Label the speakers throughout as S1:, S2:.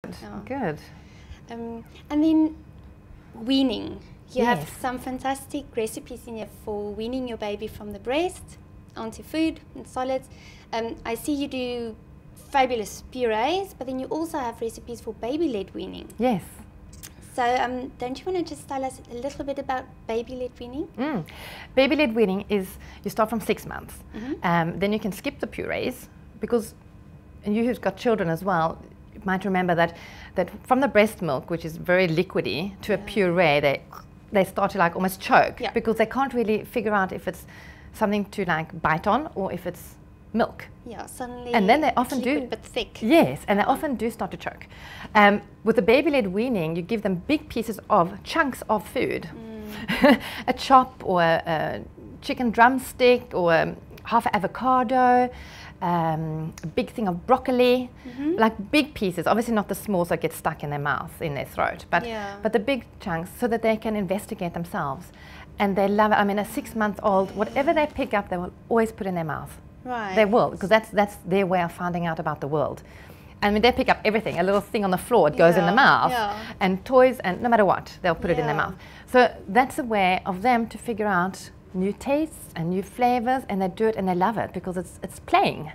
S1: Oh. Good.
S2: And then weaning. You
S1: Yes.
S2: have some fantastic recipes in here for weaning your baby from the breast onto food and solids. I see you do fabulous purees, but then you also have recipes for baby-led weaning.
S1: Yes.
S2: So don't you want to just tell us a little bit about baby-led weaning?
S1: Baby-led weaning is you start from 6 months. Then you can skip the purees because, and you who've got children as well, you might remember that from the breast milk, which is very liquidy, to a puree, they start to like almost choke because they can't really figure out if it's something to like bite on or if it's milk.
S2: Yeah, suddenly.
S1: And then they often
S2: liquid
S1: do,
S2: but thick.
S1: Yes, and they often do start to choke. With the baby-led weaning, you give them big pieces of chunks of food, a chop or a chicken drumstick or half an avocado, a big thing of broccoli, like big pieces. Obviously not the small, so it gets stuck in their mouth, in their throat, but the big chunks so that they can investigate themselves. And they love it. I mean, a 6-month-old, whatever they pick up, they will always put in their mouth.
S2: Right.
S1: They will, because that's their way of finding out about the world. I mean, they pick up everything. A little thing on the floor, it goes in the mouth. And toys, and no matter what, they'll put it in their mouth. So that's a way of them to figure out new tastes and new flavors, and they do it and they love it because it's playing.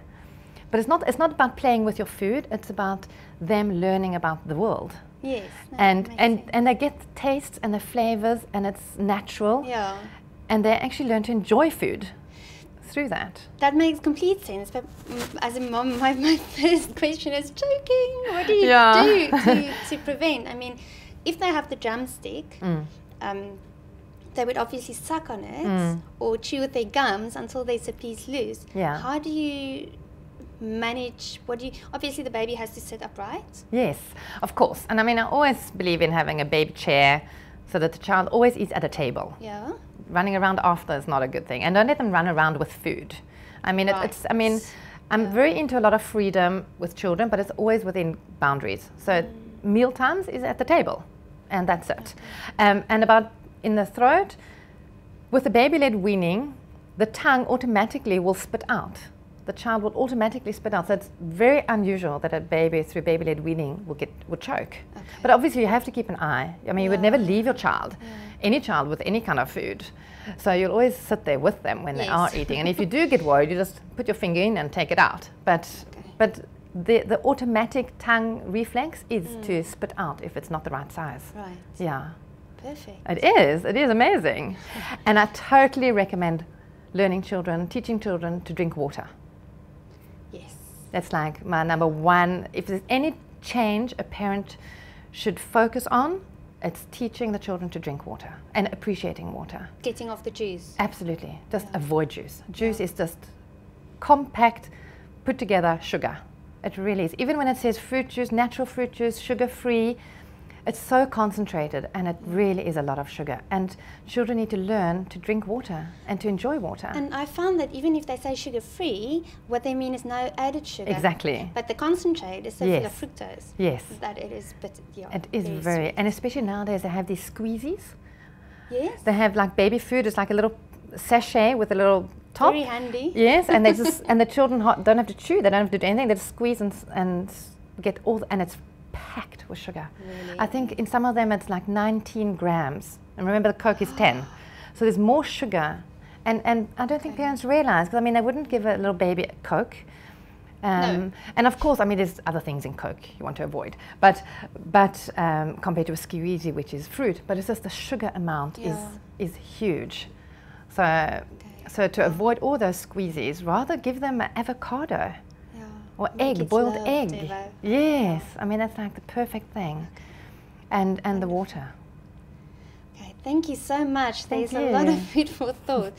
S1: But it's not about playing with your food. It's about them learning about the world.
S2: Yes. No,
S1: and they get the tastes and the flavors, and it's natural.
S2: Yeah.
S1: And they actually learn to enjoy food through that.
S2: That makes complete sense. But as a mom, my first question is choking. What do you do to prevent? I mean, if they have the drumstick, they would obviously suck on it or chew with their gums until there's a piece loose.
S1: Yeah.
S2: How do you manage? Obviously the baby has to sit upright.
S1: Yes, of course. And I mean, I always believe in having a baby chair so that the child always eats at a table.
S2: Yeah.
S1: Running around after is not a good thing, and don't let them run around with food. I mean, I'm very into a lot of freedom with children, but it's always within boundaries. So meal times is at the table, and that's it. And about in the throat, with the baby-led weaning, the tongue automatically will spit out. The child will automatically spit out. So it's very unusual that a baby through baby-led weaning will choke. Okay. But obviously you have to keep an eye. I mean, you would never leave your child, any child with any kind of food. So you'll always sit there with them when they are eating. And if you do get worried, you just put your finger in and take it out. But the automatic tongue reflex is to spit out if it's not the right size.
S2: Right.
S1: Yeah.
S2: Perfect.
S1: It is amazing. And I totally recommend teaching children to drink water.
S2: Yes.
S1: That's like my number one. If there's any change a parent should focus on, it's teaching the children to drink water and appreciating water.
S2: Getting off the juice.
S1: Absolutely. Just avoid juice. Juice is just compact, put together sugar. It really is. Even when it says fruit juice, natural fruit juice, sugar-free, it's so concentrated, and it really is a lot of sugar. And children need to learn to drink water and to enjoy water.
S2: And I found that even if they say sugar-free, what they mean is no added sugar.
S1: Exactly.
S2: But the concentrate is so full of fructose.
S1: Yes.
S2: That it is, but
S1: it is very, and especially nowadays they have these squeezies.
S2: Yes.
S1: They have like baby food. It's like a little sachet with a little top.
S2: Very handy.
S1: Yes, and they just and the children don't have to chew. They don't have to do anything. They just squeeze and get all, and it's packed with sugar.
S2: Really?
S1: I think in some of them it's like 19 grams. And remember, the Coke is 10. So there's more sugar. And I don't think parents realize, because I mean, they wouldn't give a little baby a Coke.
S2: No.
S1: And of course, I mean, there's other things in Coke you want to avoid. But compared to a squeezy, which is fruit, but it's just the sugar amount is huge. So to avoid all those squeezies, rather give them an avocado. Or egg, boiled egg. Yes, I mean, that's like the perfect thing. And the water.
S2: Okay, thank you so much. There's a lot of food for thought.